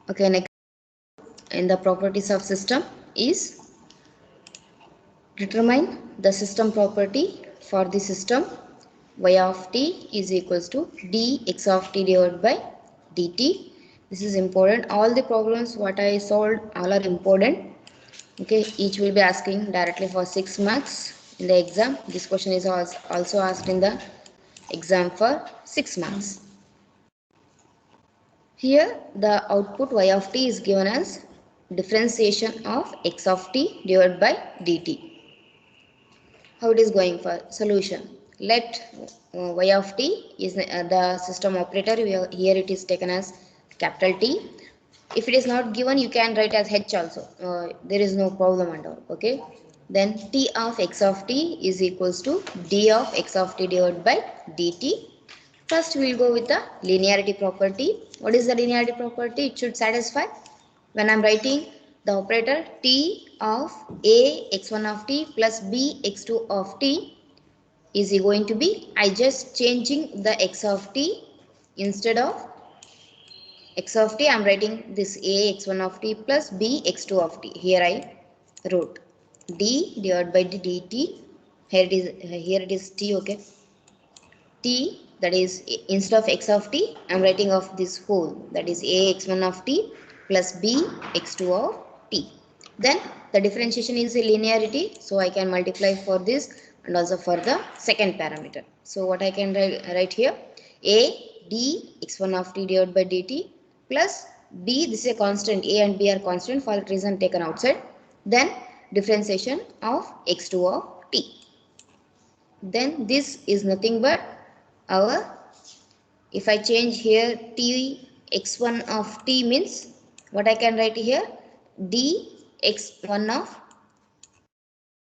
Okay, next in the properties of system is determine the system property for the system y of t is equals to dx of t divided by dt. This is important. All the problems what I solved all are important. Okay, each will be asking directly for 6 marks in the exam. This question is also asked in the exam for 6 marks. Here the output y of t is given as differentiation of x of t divided by dt. How it is going for solution? Let y of t is the system operator. Here it is taken as capital T. If it is not given, you can write as h also. There is no problem at all. Okay, then t of x of t is equals to d of x of t divided by dt. First we will go with the linearity property. What is the linearity property? It should satisfy when I am writing the operator t of a x1 of t plus b x2 of t is going to be, I just changing the x of t. Instead of x of t I am writing this a x1 of t plus b x2 of t. Here I wrote d divided by dt. Here it is t. Okay, t, that is instead of x of t I am writing of this whole, that is a x1 of t plus b x2 of t. Then the differentiation is a linearity, so I can multiply for this and also for the second parameter. So what I can write here, a d x1 of t divided by dt plus b, this is a constant, a and b are constant, for that reason taken outside, then differentiation of x2 of t. Then this is nothing but our, if I change here t x1 of t means what I can write here, d x1 of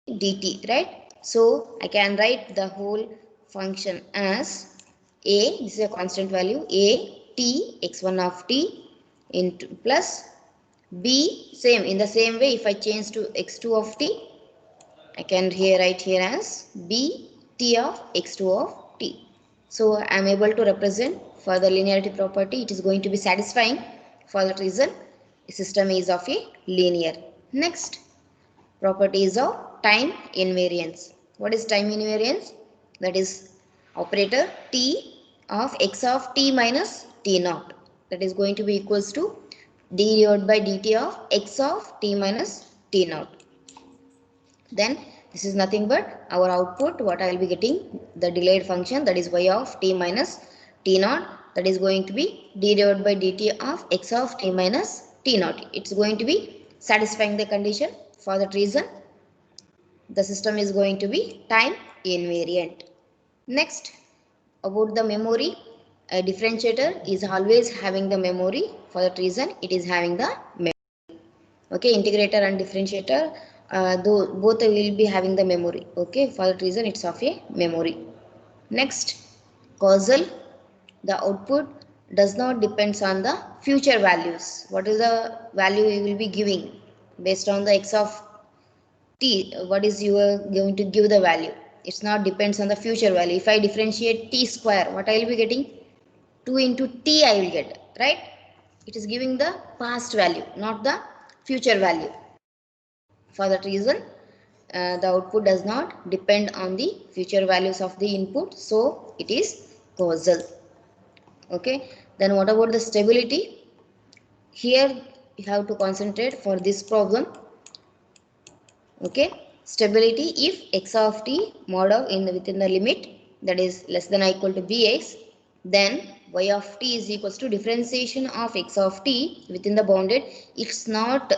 dt, right? So I can write the whole function as a, this is a constant value, a t x1 of t into plus b, same in the same way if I change to x2 of t, I can here write here as b t of x2 of t. So I am able to represent for the linearity property. It is going to be satisfying. For that reason, the system is of a linear. Next, properties of time invariance. What is time invariance? That is operator t of x of t minus t naught. That is going to be equals to d divided by dt of x of t minus t naught. Then this is nothing but our output, what I will be getting, the delayed function, that is y of t minus t naught, that is going to be d divided by dt of x of t minus t naught. It's going to be satisfying the condition. For that reason, the system is going to be time invariant. Next, about the memory, a differentiator is always having the memory. For that reason, it is having the memory. Okay, integrator and differentiator, though both will be having the memory. Okay, for that reason it's of a memory. Next, causal, the output does not depends on the future values. What is the value you will be giving based on the x of t, what is you are going to give the value, it's not depends on the future value. If I differentiate t square, what I will be getting, 2 into t I will get, right? It is giving the past value, not the future value. For that reason, the output does not depend on the future values of the input, so it is causal. Okay, then what about the stability? Here you have to concentrate for this problem. Okay, stability, if x of t mod of within the limit, that is less than or equal to bx, then y of t is equals to differentiation of x of t within the bounded, it's not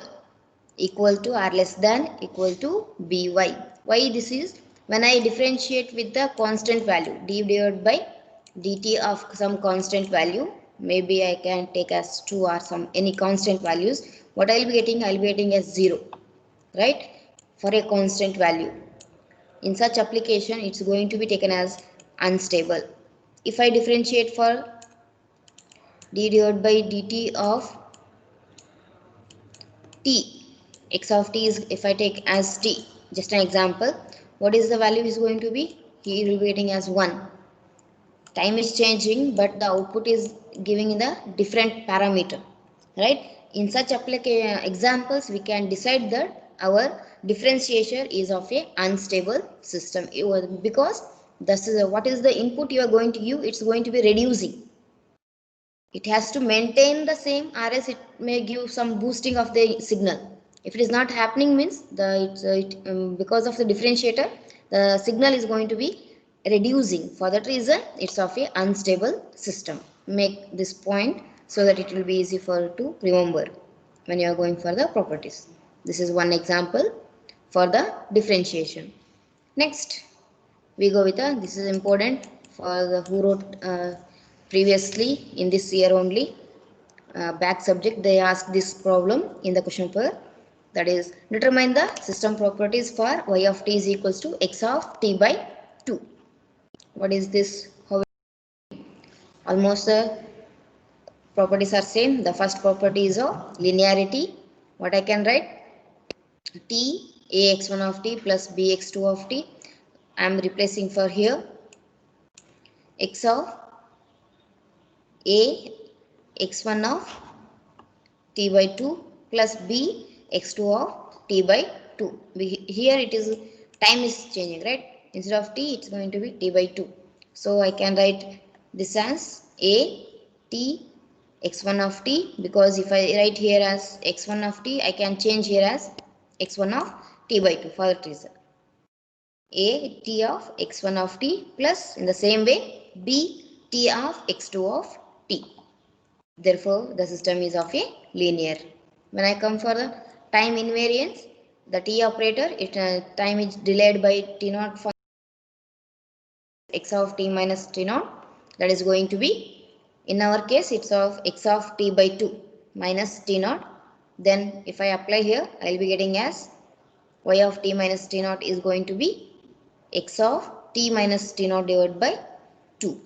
equal to or less than equal to by. Why this is, when I differentiate with the constant value d divided by dt of some constant value, maybe I can take as 2 or some any constant values, what I will be getting, I will be getting as 0, right, for a constant value. In such application, it's going to be taken as unstable. If I differentiate for d divided by dt of t, x of t is, if I take as t, just an example, what is the value is going to be, here will be getting as 1. Time is changing, but the output is giving in the different parameter. right? In such examples, we can decide that our differentiator is of a unstable system, because this is what is the input you are going to give. It's going to be reducing. It has to maintain the same, or else it may give some boosting of the signal. If it is not happening, means because of the differentiator, the signal is going to be reducing. For that reason, it's of a unstable system. Make this point so that it will be easy for to remember when you are going for the properties. This is one example for the differentiation. Next, we go with this is important for the who wrote previously in this year only. Back subject, they ask this problem in the question paper, that is, determine the system properties for y of t is equals to x of t by 2. What is this? How almost the properties are same. The first property is of linearity. What I can write? T ax1 of t plus bx2 of t. I am replacing for here x of a x1 of t by 2 plus b x2 of t by 2. Here it is time is changing, right? Instead of t, it's going to be t by 2. So I can write this as a t x1 of t, because if I write here as x1 of t, I can change here as x1 of t by 2 for that reason. A t of x1 of t plus in the same way b t of x2 of t. Therefore, the system is of a linear. When I come for the time invariance, the t operator, time is delayed by t naught for x of t minus t naught. That is going to be, in our case, it's of x of t by 2 minus t naught. Then if I apply here, I will be getting as y of t minus t naught is going to be x of t minus t naught divided by 2.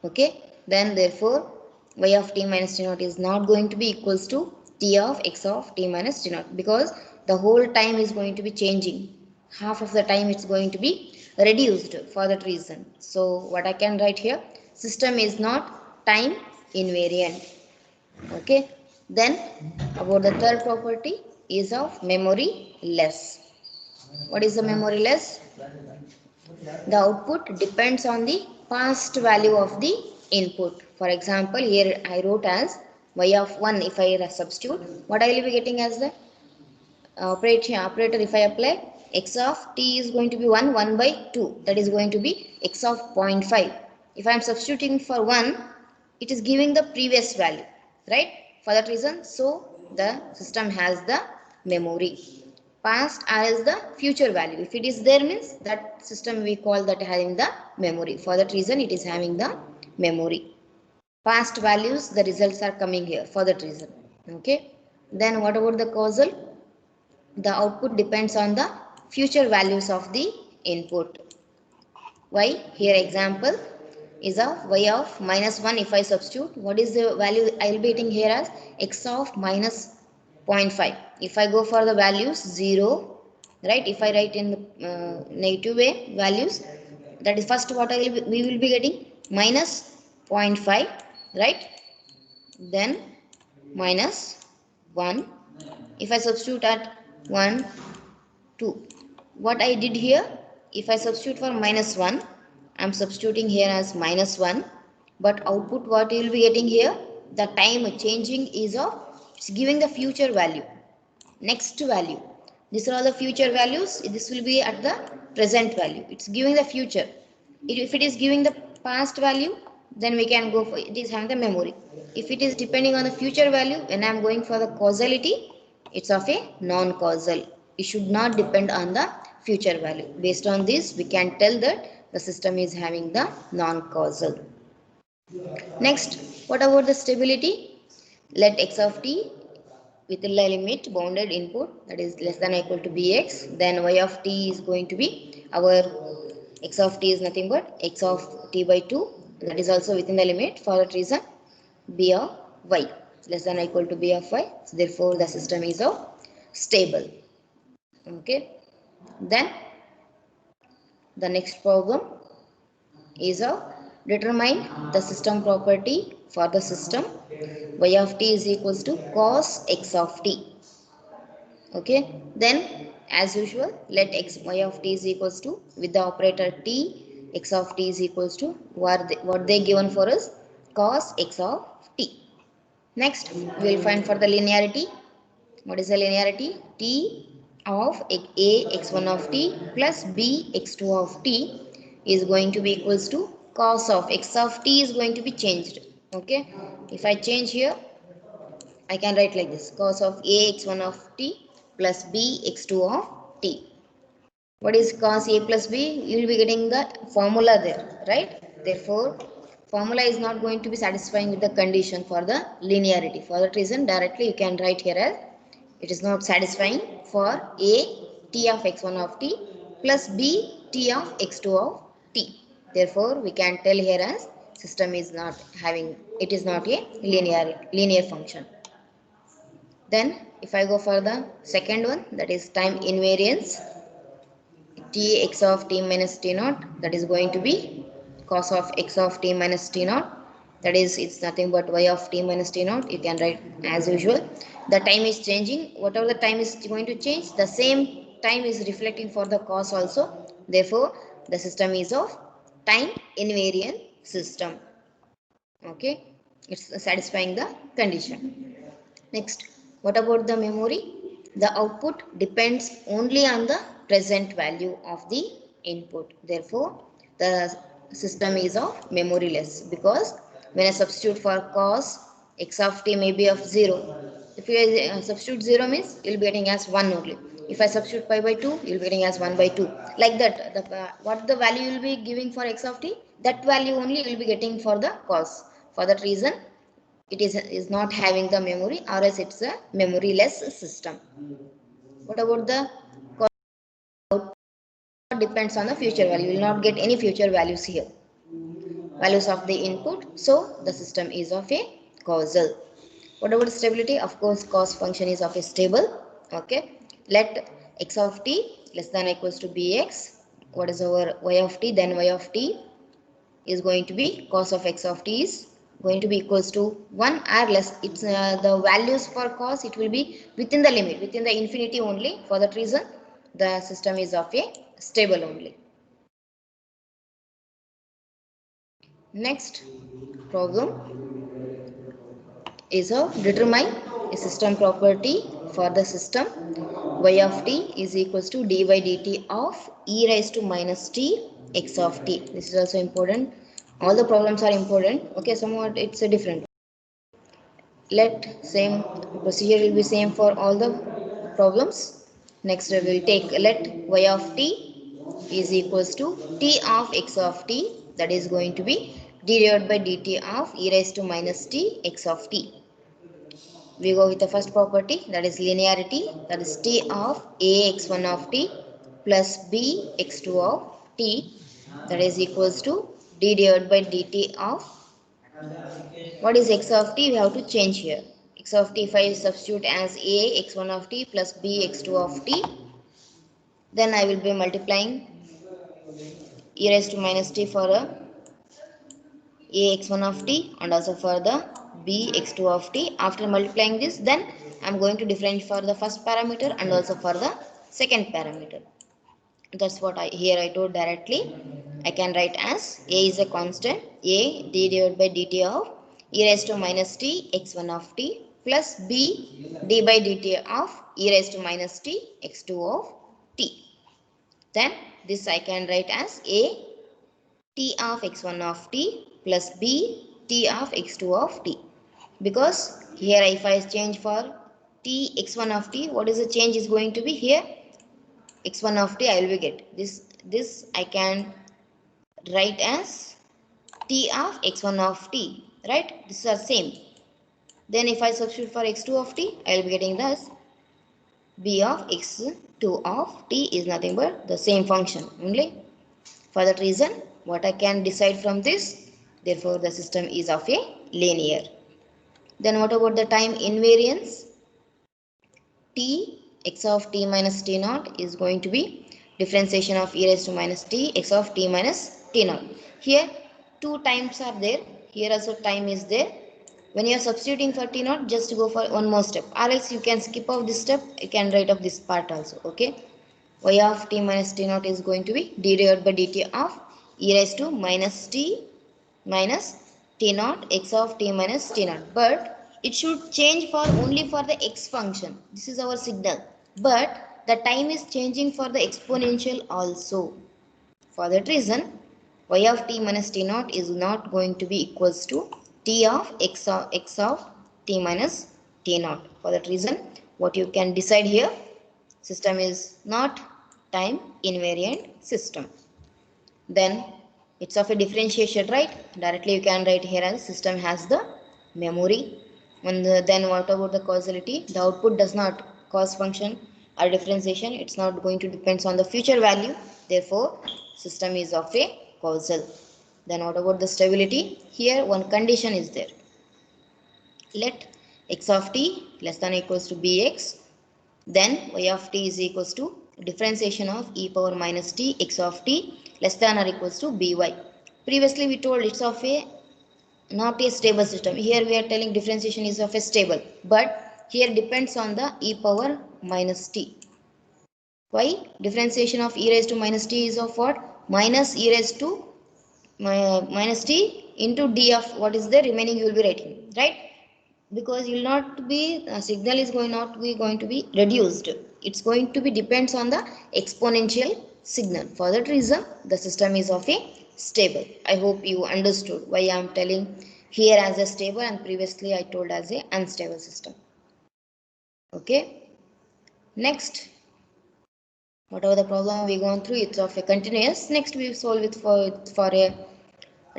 Okay, then therefore y of t minus t naught is not going to be equals to t of x of t minus t naught, because the whole time is going to be changing. Half of the time it's going to be reduced for that reason. So what I can write here, system is not time invariant. Okay, then about the third property is of memory less. What is the memory less? The output depends on the past value of the input. For example, here I wrote as y of 1. If I substitute, what I will be getting as the operator, if I apply x of t is going to be 1 by 2. That is going to be x of 0.5. If I am substituting for 1, it is giving the previous value, right? For that reason, so the system has the memory. Past as the future value. If it is there, means that system we call that having the memory. For that reason, it is having the memory. Past values, the results are coming here for that reason. Okay. Then what about the causal? The output depends on the future values of the input. Y, here example is of y of minus 1. If I substitute, what is the value I will be getting here as x of minus 0.5. If I go for the values 0, right? If I write in the negative way values, that is first what we will be getting minus 0.5, right? Then minus 1. If I substitute at 1, 2. What I did here, if I substitute for minus 1, I am substituting here as minus 1. But output what you will be getting here, the time changing is of, it's giving the future value. Next value. These are all the future values. This will be at the present value. It's giving the future. If it is giving the past value, then we can go for it is having the memory. If it is depending on the future value, when I am going for the causality, it's of a non-causal. It should not depend on the future value. Based on this, we can tell that the system is having the non-causal. Next, what about the stability? Let x of t with the limit bounded input, that is less than or equal to bx, then y of t is going to be our x of t is nothing but x of t by 2, that is also within the limit. For that reason, b of y less than or equal to b of y. So therefore, the system is of stable. Okay. Then the next problem is of determine the system property for the system. Y of t is equals to cos x of t. Okay, then as usual, let x y of t is equals to, with the operator t, x of t is equals to what they given for us, cos x of t. Next we will find for the linearity. What is the linearity? T of a x1 of t plus b x2 of t is going to be equals to cos of x of t is going to be changed. Okay, if I change here, I can write like this: cos of a x1 of t plus b x2 of t. What is cos a plus b? You will be getting the formula there, right? Therefore, formula is not going to be satisfying with the condition for the linearity. For that reason, directly you can write here as it is not satisfying for a t of x1 of t plus b t of x2 of t. Therefore, we can tell here as system is not having, it is not a linear function. Then if I go for the second one, that is time invariance, t x of t minus t naught, that is going to be cos of x of t minus t naught, that is it's nothing but y of t minus t naught. You can write as usual. The time is changing, whatever the time is going to change, the same time is reflecting for the cos also. Therefore, the system is of time invariant system. Okay, it's satisfying the condition. Next, what about the memory? The output depends only on the present value of the input. Therefore, the system is of memoryless, because when I substitute for cos, x of t may be of 0. If you substitute 0 means you will be getting as 1 only. If I substitute pi by 2, you will be getting as 1 by 2. Like that, what the value you will be giving for x of t, that value only you will be getting for the cos. For that reason, it is not having the memory, or else it's a memoryless system. What about the output? Depends on the future value. You will not get any future values here, values of the input. So the system is of a causal. What about stability? Of course, cos function is of a stable. Okay, let x of t less than or equals to bx. What is our y of t? Then y of t is going to be cos of x of t is going to be equals to 1 or less. It's the values for cos, it will be within the limit, within the infinity only. For that reason, the system is of a stable only. Next problem is of determine a system property for the system. Y of t is equals to dy by dt of e raised to minus t x of t. This is also important. All the problems are important. Okay, somewhat it's a different. Let same procedure will be same for all the problems. Next we will take, let y of t is equals to t of x of t, that is going to be d divided by dt of e raised to minus t x of t. We go with the first property, that is linearity, that is t of a x1 of t plus b x2 of t, that is equals to d divided by dt of, what is x of t? We have to change here. X of t, if I substitute as a x1 of t plus b x2 of t, then I will be multiplying e raised to minus t for a x1 of t and also for the b x2 of t. After multiplying this, then I am going to differentiate for the first parameter and also for the second parameter. That's what here I told directly. I can write as a is a constant, a d divided by dt of e raised to minus t x1 of t plus b d by dt of e raised to minus t x2 of t. Then this I can write as a t of x1 of t plus b t of x2 of t. Because here if I change for t x1 of t, what is the change is going to be here? X1 of t I will be get this I can write as t of x1 of t, right? These are same. Then if I substitute for x2 of t, I will be getting this b of x2 of t is nothing but the same function only. For that reason, what I can decide from this, therefore the system is of a linear. Then what about the time invariance? T x of t minus t naught is going to be differentiation of e raised to minus t x of t minus t naught. Here two times are there. Here also time is there. When you are substituting for t naught, just go for one more step, or else you can skip off this step. You can write off this part also. Okay, y of t minus t naught is going to be d divided by dt of e raised to minus t minus t naught x of t minus t naught. But it should change for only for the x function. This is our signal. But the time is changing for the exponential also. For that reason, y of t minus t naught is not going to be equals to t of x of t minus t naught. For that reason, what you can decide here, system is not time invariant system. Then it's of a differentiation, right? Directly you can write here as system has the memory. And then what about the causality? The output does not cause function or differentiation. It's not going to depends on the future value. Therefore, system is of a causal. Then what about the stability? Here one condition is there. Let x of t less than or equals to bx, then y of t is equals to differentiation of e power minus t x of t less than or equals to by. Previously we told it's of a not a stable system. Here we are telling differentiation is of a stable, but here depends on the e power minus t. Why? Differentiation of e raised to minus t is of what? Minus e raised to minus t into d of what is the remaining you will be writing, right? Because you will not be signal is going not be going to be reduced. It's going to be depends on the exponential signal. For that reason, the system is of a stable. I hope you understood why I am telling here as a stable and previously I told as a unstable system. Okay, next, whatever the problem we gone through, it's of a continuous. Next we solve it for a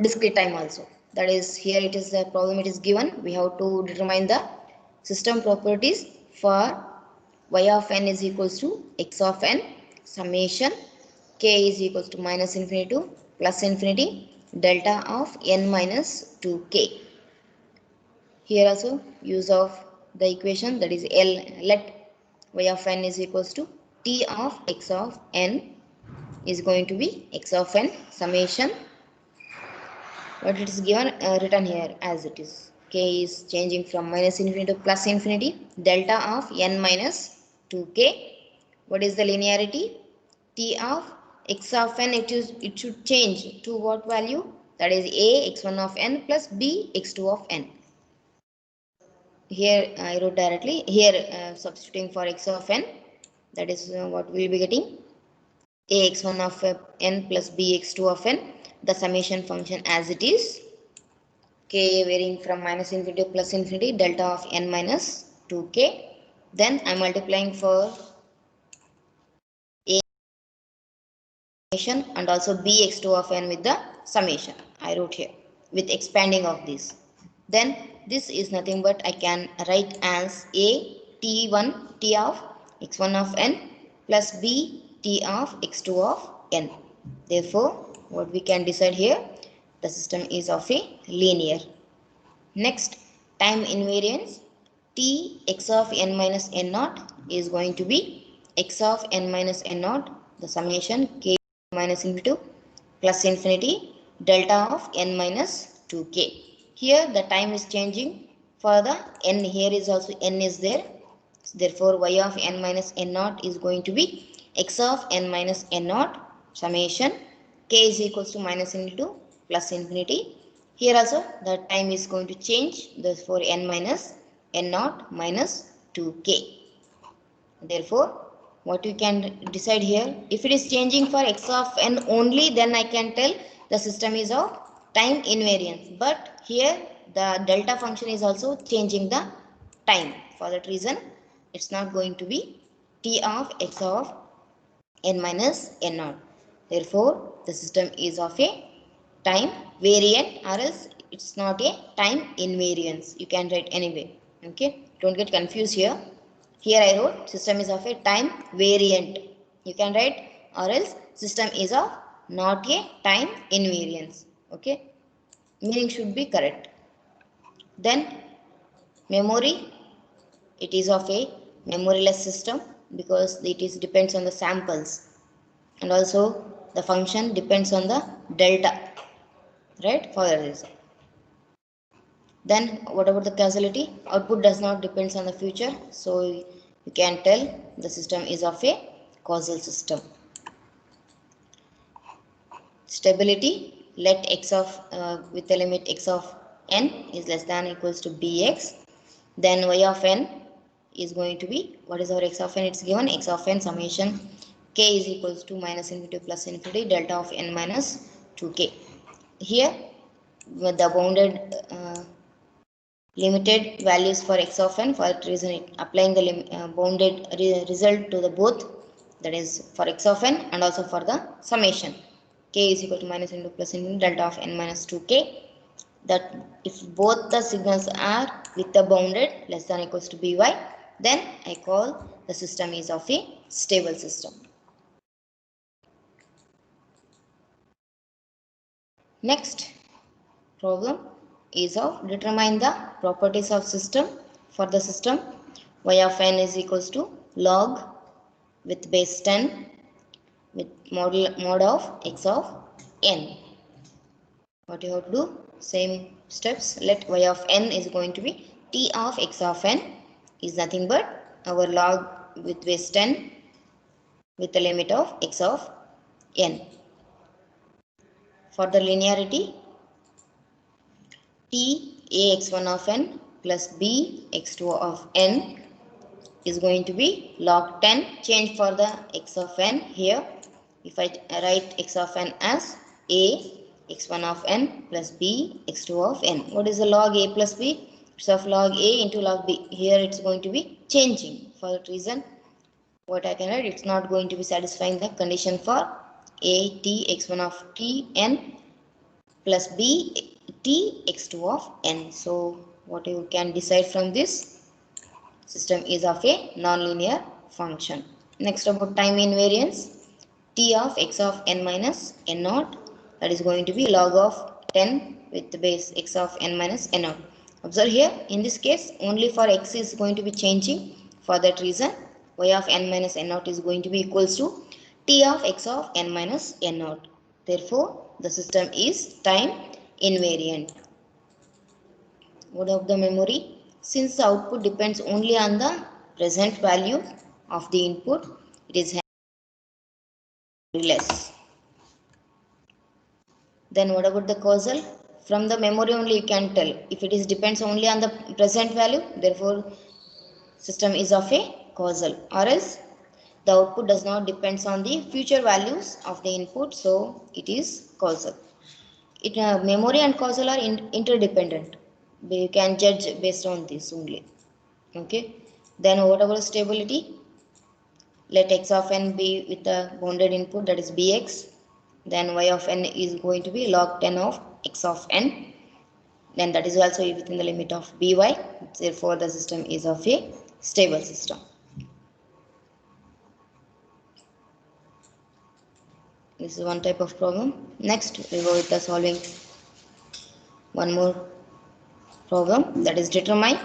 discrete time also. That is, here it is the problem it is given. We have to determine the system properties for y of n is equals to x of n summation k is equals to minus infinity to plus infinity delta of n minus 2k. Here also use of the equation, that is let y of n is equals to t of x of n is going to be x of n summation, but it is given written here as it is. K is changing from minus infinity to plus infinity delta of n minus 2k. What is the linearity? T of x of n, it should change to what value? That is a x1 of n plus b x2 of n. Here I wrote directly here substituting for x of n, that is what we will be getting a x1 of n plus b x2 of n, the summation function as it is, k varying from minus infinity to plus infinity delta of n minus 2k. Then I am multiplying for a summation and also bx2 of n with the summation. I wrote here with expanding of this. Then this is nothing but I can write as a t1 t of x1 of n plus b t of x2 of n. Therefore, what we can decide here, the system is of a linear. Next, time invariance. T x of n minus n naught is going to be x of n minus n naught, the summation k minus infinity to plus infinity delta of n minus 2k. Here the time is changing for the n. Here is also n is there. Therefore, y of n minus n naught is going to be x of n minus n naught summation k is equals to minus infinity to plus infinity. Here also the time is going to change. Therefore, n minus n naught minus 2k. Therefore, what we can decide here, if it is changing for x of n only, then I can tell the system is of time invariance. But here the delta function is also changing the time. For that reason, it's not going to be t of x of n minus n naught. Therefore, the system is of a time variant, or else it's not a time invariance. You can write anyway. Okay, don't get confused here. Here I wrote system is of a time variant. You can write or else system is of not a time invariance. Okay, meaning should be correct. Then memory, it is of a memoryless system because it is depends on the samples, and also the function depends on the delta. right, for the reason. Then what about the causality? Output does not depends on the future, so you can tell the system is of a causal system. Stability, let x of with the limit x of n is less than or equals to bx, then y of n is going to be, what is our x of n? It's given x of n summation k is equals to minus infinity plus infinity delta of n minus 2k. Here with the bounded limited values for x of n, for that reason applying the bounded result to the both, that is for x of n and also for the summation k is equal to minus into plus into delta of n minus 2k, that if both the signals are with the bounded less than or equals to by, then I call the system is of a stable system. Next problem is of determine the properties of system. For the system, y of n is equals to log with base 10 with mod of x of n. What you have to do? Same steps. Let y of n is going to be t of x of n is nothing but our log with base 10 with the limit of x of n. For the linearity, t a x1 of n plus b x2 of n is going to be log 10. Change for the x of n here. If I write x of n as a x1 of n plus b x2 of n. What is the log a plus b? It's of log a into log b. Here it's going to be changing. For that reason, what I can write, it's not going to be satisfying the condition for a t x1 of t n plus b t x2 of n. So what you can decide from this, system is of a nonlinear function. Next about time invariance, t of x of n minus n naught, that is going to be log of 10 with the base x of n minus n naught. Observe here, in this case only for x is going to be changing. For that reason, y of n minus n naught is going to be equals to t of x of n minus n naught. Therefore, the system is time invariant. What of the memory? Since the output depends only on the present value of the input, it is less. Then what about the causal? From the memory only you can tell. If it is depends only on the present value, therefore system is of a causal. Or else the output does not depends on the future values of the input, so it is causal. Memory and causal are interdependent. You can judge based on this only. Okay. Then what about stability? Let x of n be with the bounded input, that is bx. Then y of n is going to be log 10 of x of n. Then that is also within the limit of by. Therefore, the system is of a stable system. This is one type of problem. Next, we go with the solving one more problem, that is determine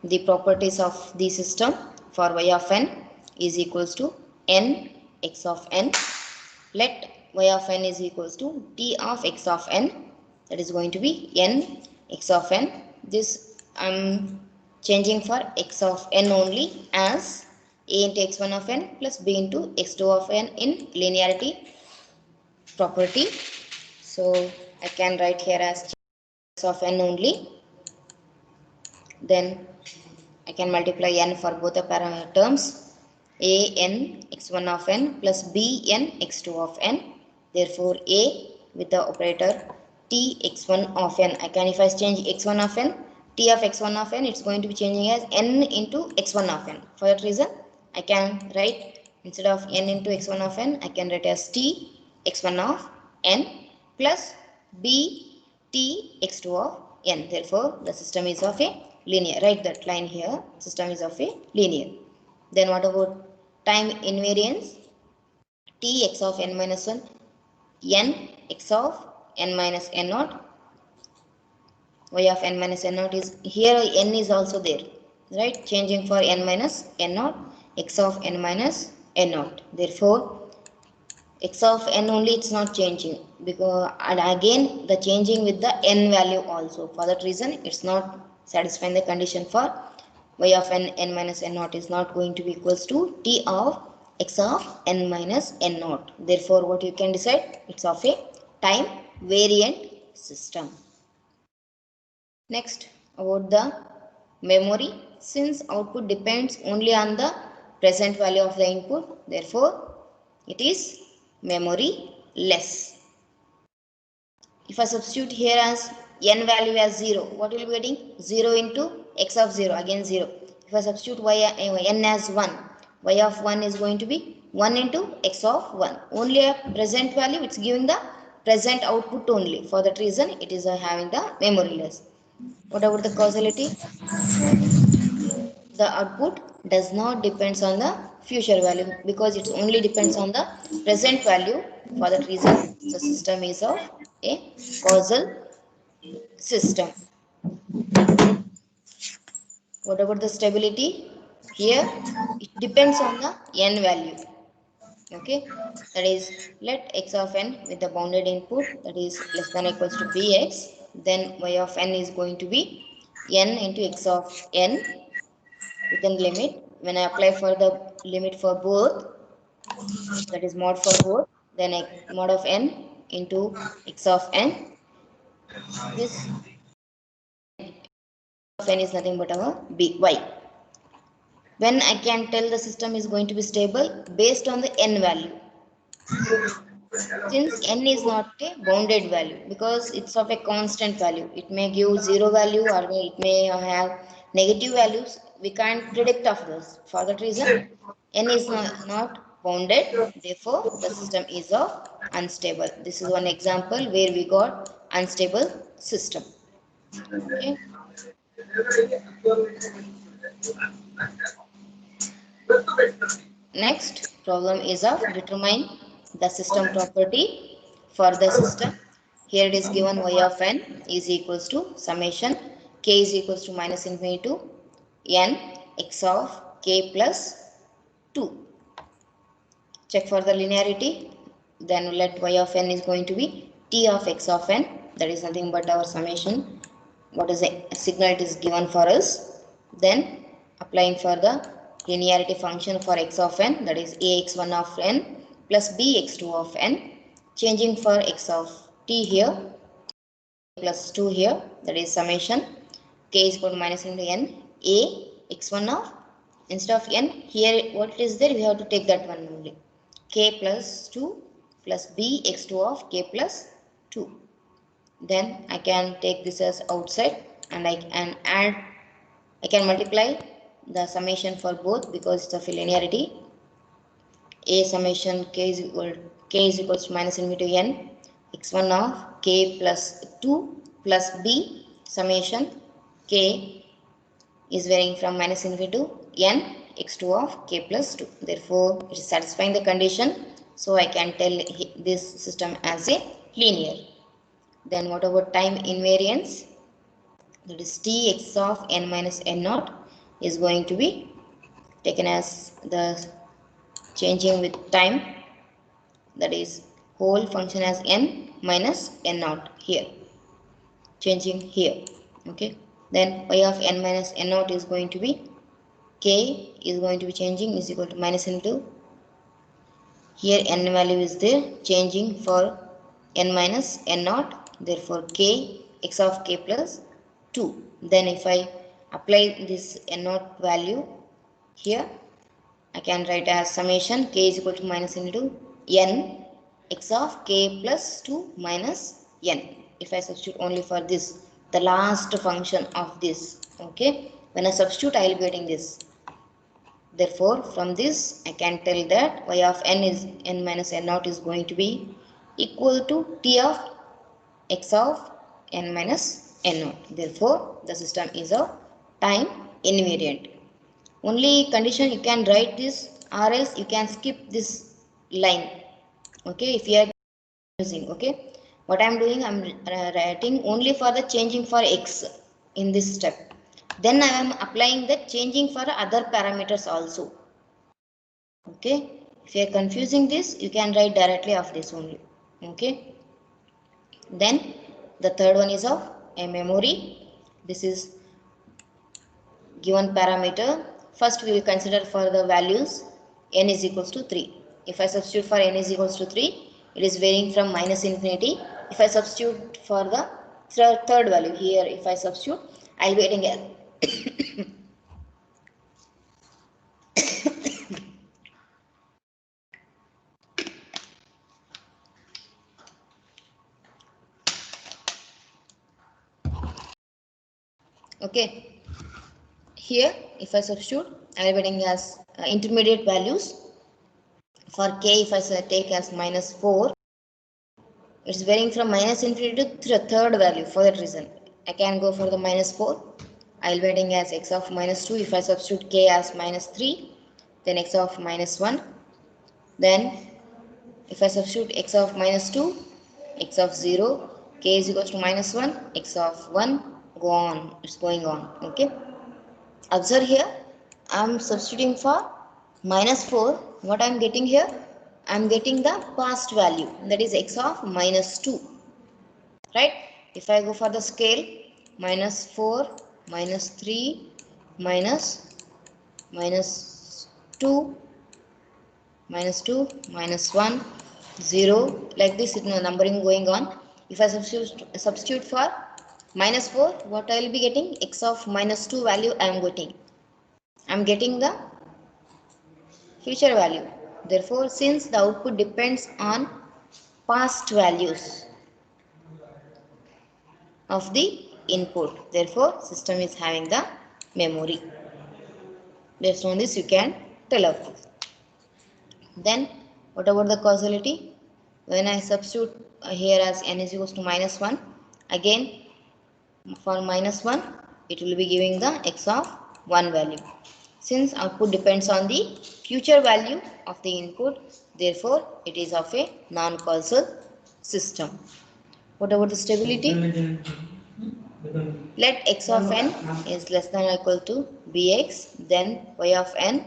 the properties of the system for y of n is equals to n x of n. Let y of n is equals to t of x of n, that is going to be n x of n. This I am changing for x of n only as a into x1 of n plus b into x2 of n in linearity property. So I can write here as x of n only. Then I can multiply n for both the terms, a n x1 of n plus b n x2 of n. Therefore, a with the operator t x1 of n, I can, if I change x1 of n, t of x1 of n, it's going to be changing as n into x1 of n. For that reason, I can write instead of n into x1 of n, I can write as t x1 of n plus b t x2 of n. Therefore, the system is of a linear. Write that line here. System is of a linear. Then what about time invariance? T x of n minus 1, n x of n minus n naught, y of n minus n naught is here, n is also there, right? Changing for n minus n naught, x of n minus n naught. Therefore, x of n only, it's not changing. because, and again the changing with the n value also. For that reason it's not satisfying the condition for y of n minus n naught is not going to be equals to t of x of n minus n naught. Therefore what you can decide, it's of a time variant system. Next, about the memory. Since output depends only on the present value of the input, therefore it is memory less. If I substitute here as n value as 0, what will be getting? 0 into x of 0, again 0. If I substitute n as 1, y of 1 is going to be 1 into x of 1. Only a present value, it's giving the present output only. For that reason, it is having the memory less. What about the causality? The output does not depends on the future value because it only depends on the present value. For that reason, the system is of a causal system. What about the stability? Here it depends on the n value. Okay, that is, let x of n with the bounded input, that is less than or equals to bx, then y of n is going to be n into x of n within limit. When I apply for the limit for both, that is mod for both, then mod of n into x of n. This of n is nothing but our by. When I can tell the system is going to be stable based on the n value. Since n is not a bounded value because it's of a constant value, it may give 0 value or it may have negative values. We can't predict of those. For that reason, n is not bounded, therefore the system is of unstable. This is one example where we got unstable system. Okay. Next problem is of determine the system property for the system. Here it is given y of n is equals to summation k is equals to minus infinity to n x of k plus 2. Check for the linearity. Then let y of n is going to be t of x of n, that is nothing but our summation. What is the signal it is given for us? Then applying for the linearity function for x of n, that is ax1 of n plus bx2 of n, changing for x of t here plus 2 here, that is summation k is equal to minus into n a x1 of, instead of n here what is there, we have to take that one only, k plus 2 plus b x2 of k plus 2. Then I can take this as outside and I can add, I can multiply the summation for both because it's of linearity. A summation k is equals to minus infinity to n x1 of k plus 2 plus b summation k is varying from minus infinity to n x2 of k plus 2. Therefore, it is satisfying the condition. So I can tell this system as a linear. Then what about time invariance? That is t x of n minus n naught is going to be taken as the changing with time, that is whole function as n minus n naught here, changing here. Okay, then y of n minus n naught is going to be k is going to be changing is equal to minus into, here n value is there, changing for n minus n naught, therefore k x of k plus 2. Then if I apply this n naught value here, I can write as summation k is equal to minus into n x of k plus 2 minus n. If I substitute only for this, the last function of this, okay, when I substitute I will be getting this. Therefore, from this I can tell that y of n is n minus n naught is going to be equal to t of x of n minus n naught. Therefore, the system is of time invariant. Only condition you can write this, or else you can skip this line. Okay, if you are using, okay, what I am doing, I am writing only for the changing for x in this step. Then I am applying the changing for other parameters also. Okay, if you are confusing this, you can write directly of this only. Okay, Then the third one is of a memory. This is given parameter. First we will consider for the values n is equals to 3. If I substitute for n is equals to 3, it is varying from minus infinity. If I substitute for the third value here, if I substitute, I will be getting a okay. Here, if I substitute, I will be getting as intermediate values. For k, if I take as minus 4, it's varying from minus infinity to the third value. For that reason, I can go for the minus 4. I'll be getting as x of minus 2. If I substitute k as minus 3, then x of minus 1. Then if I substitute x of minus 2, x of 0, k is equals to minus 1, x of 1, go on. It's going on. Okay. Observe here, I am substituting for minus 4. What I am getting here? I am getting the past value, that is x of minus 2. Right? If I go for the scale, minus 4, minus 3, minus 2, minus 1, 0, like this numbering going on. If I substitute for minus 4, what I will be getting? X of minus 2 value I am getting. I am getting the future value. Therefore, since the output depends on past values of the input, therefore system is having the memory. Based on this, you can tell of this. Then, what about the causality? When I substitute here as n is equals to minus 1, again for minus 1, it will be giving the x of 1 value. Since output depends on the future value of the input, therefore it is of a non-causal system. What about the stability? Let x of n is less than or equal to bx, then y of n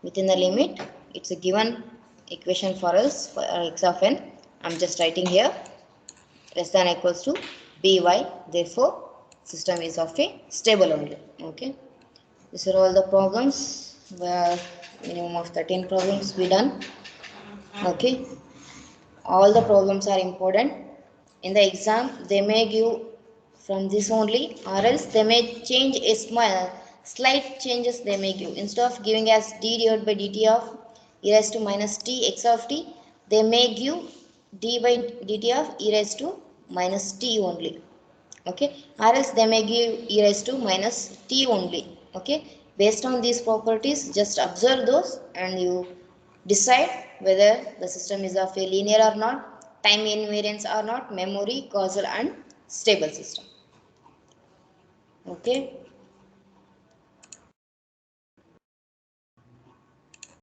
within the limit. It's a given equation for us for x of n. I'm just writing here less than or equals to by. Therefore, system is of a stable only. Okay. These are all the problems. Where minimum of 13 problems we done. Okay. All the problems are important. In the exam, they may give from this only, or else they may change a small, slight changes they may give. Instead of giving as d divided by dt of e raised to minus t x of t, they may give d by dt of e raised to minus t only. Okay, or else they may give e raised to minus t only. Okay, based on these properties, just observe those and you decide whether the system is of a linear or not, time invariance or not, memory, causal and stable system. Okay.